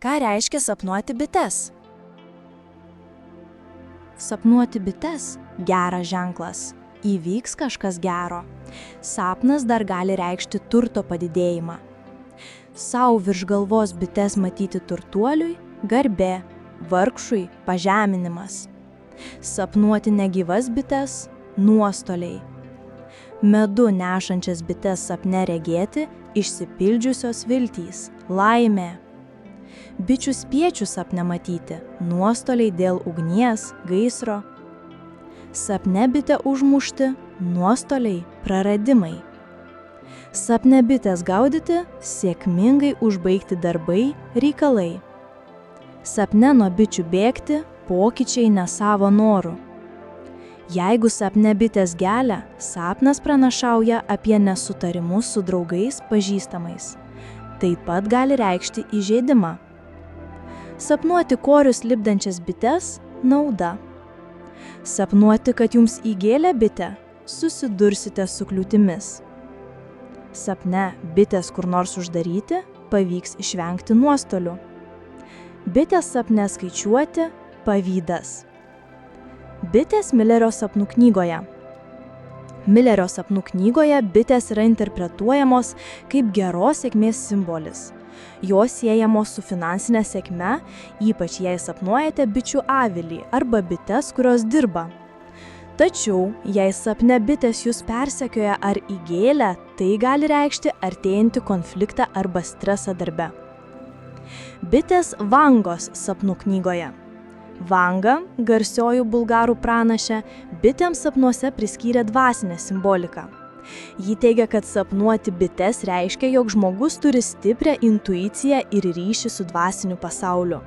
Ką reiškia sapnuoti bites? Sapnuoti bites – geras ženklas. Įvyks kažkas gero. Sapnas dar gali reikšti turto padidėjimą. Sau virš galvos bites matyti turtuoliui – garbė, vargšui – pažeminimas. Sapnuoti negyvas bites – nuostoliai. Medu nešančias bites sapne regėti – išsipildžiusios viltys, laimė. Bičių spiečių sapne matyti – nuostoliai dėl ugnies, gaisro. Sapne bitę užmušti – nuostoliai, praradimai. Sapne bitės gaudyti – sėkmingai užbaigti darbai, reikalai. Sapne nuo bičių bėgti – pokyčiai ne savo noru. Jeigu sapne bitės gelia, sapnas pranašauja apie nesutarimus su draugais, pažįstamais. Taip pat gali reikšti įžeidimą. Sapnuoti korius lipdančias bites – nauda. Sapnuoti, kad jums įgėlė bitė – susidursite su kliūtimis. Sapne bitės kur nors uždaryti – pavyks išvengti nuostolių. Bitės sapne skaičiuoti – pavydas. Bitės Milerio sapnų knygoje. Milerio sapnų knygoje bitės yra interpretuojamos kaip geros sėkmės simbolis. Jos siejamos su finansinė sėkme, ypač jei sapnuojate bičių avilį arba bites, kurios dirba. Tačiau, jei sapne bitės jūs persekioja ar įgėlė, tai gali reikšti artėjantį konfliktą arba stresą darbe. Bitės Vangos sapnų knygoje. Vanga, garsioji bulgarų pranašė, bitėms sapnuose priskyrė dvasinę simboliką. Ji teigia, kad sapnuoti bites reiškia, jog žmogus turi stiprią intuiciją ir ryšį su dvasiniu pasauliu.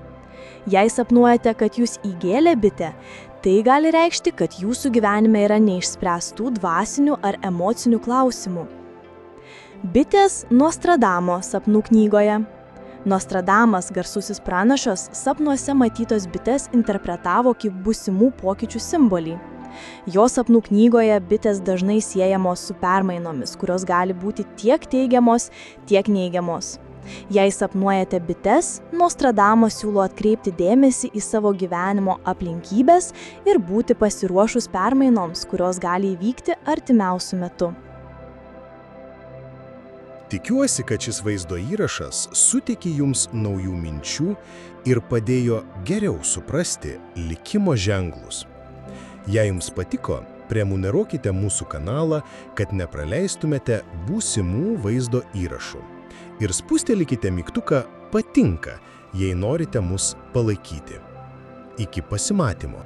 Jei sapnuojate, kad jūs įgėlė bitė, tai gali reikšti, kad jūsų gyvenime yra neišspręstų dvasinių ar emocinių klausimų. Bitės Nostradamo sapnų knygoje. Nostradamas, garsusis pranašas, sapnuose matytos bites interpretavo kaip būsimų pokyčių simbolį. Jo sapnų knygoje bitės dažnai siejamos su permainomis, kurios gali būti tiek teigiamos, tiek neigiamos. Jei sapnuojate bites, Nostradamas siūlo atkreipti dėmesį į savo gyvenimo aplinkybes ir būti pasiruošus permainoms, kurios gali įvykti artimiausiu metu. Tikiuosi, kad šis vaizdo įrašas suteikė jums naujų minčių ir padėjo geriau suprasti likimo ženklus. Jei jums patiko, prenumeruokite mūsų kanalą, kad nepraleistumėte būsimų vaizdo įrašų. Ir spustelėkite mygtuką patinka, jei norite mus palaikyti. Iki pasimatymo.